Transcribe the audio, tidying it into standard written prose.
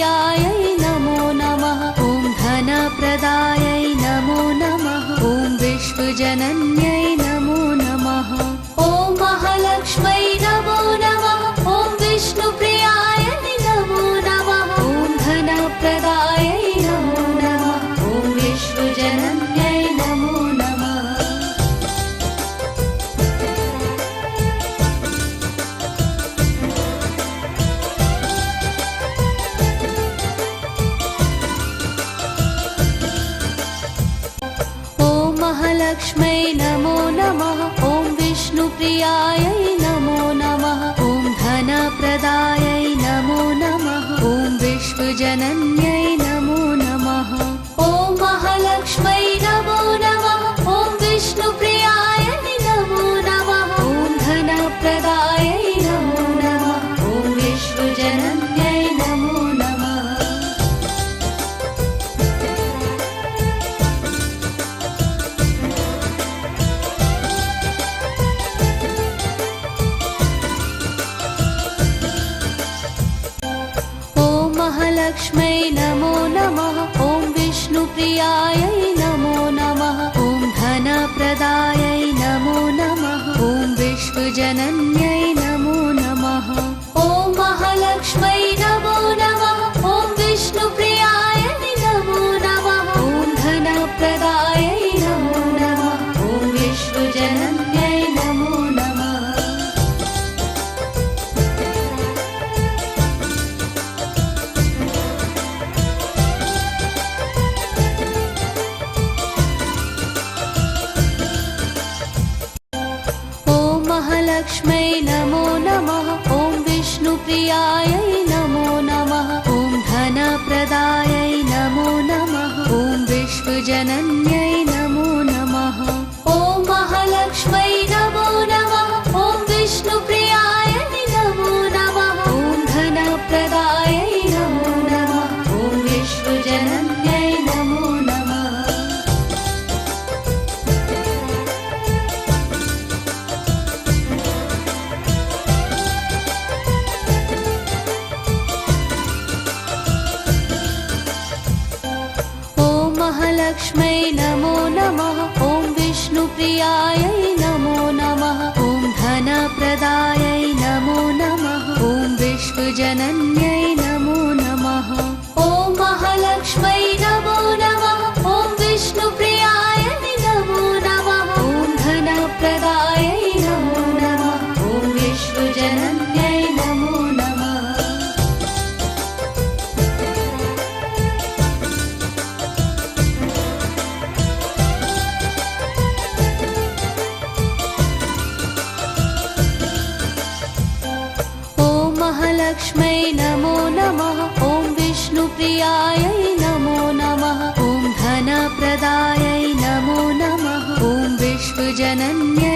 विष्णुप्रियायै नमो नमः। ॐ धनप्रदायै नमो नमः। ॐ विश्वजनन्यै नमो नमः। ॐ महालक्ष्मै नमो नमः। ॐ विष्णुप्रियायै नमो नमः। ॐ धनप्रदायै नमो नमः। ॐ विश्वजनन्यै नमो नमः। महालक्ष्मै नमो नमः। ॐ विष्णुप्रियायै नमो नमः। ॐ धनप्रदायै नमो नमः। ॐ विश्वजनन्यै नमो नमः। ॐ महालक्ष्मै नमो नमः। ॐ विष्णुप्रियायै नमो नमः। ॐ धनप्रदायै नमो नमः। ॐ विश्वजनन्यै नमो नमः। महालक्ष्मै नमो नमः। ॐ विष्णुप्रियायै नमो नमः। ॐ धनप्रदायै नमो नमः। ॐ विश्वजनन्यै नमो नमः। ॐ महालक्ष्मै नमो नमः। ॐ विष्णुप्रियायै नमो नमः। ॐ धनप्रदायै नमो नमः। ॐ विश्वजनन्यै नमो नमः। महालक्ष्मै नमो नमः। ॐ विष्णुप्रियायै नमो नमः। ॐ धनप्रदायै नमो नमः। ॐ विश्वजनन्यै नमो नमः। ॐ महालक्ष्मै नमो नमः। ॐ विष्णुप्रियायै नमो नमः। ॐ धनप्रदायै नमो नमः। ॐ विश्वजनन्यै नमो नमः। महालक्ष्मै नमो नमः। ॐ विष्णुप्रियायै नमो नमः। ॐ धनप्रदायै नमो नमः। ॐ विश्वजनन्यै नमो नमः। ॐ महालक्ष्मै नमो नमः। ॐ विष्णुप्रियायै नमो नमः। ॐ धनप्रदायै नमो नमः। ॐ विश्वजनन्यै नमो नमः। महालक्ष्मै नमो नमः। ॐ विष्णुप्रियायै नमो नमः। ॐ धनप्रदायै नमो नमः। ॐ विश्वजनन्यै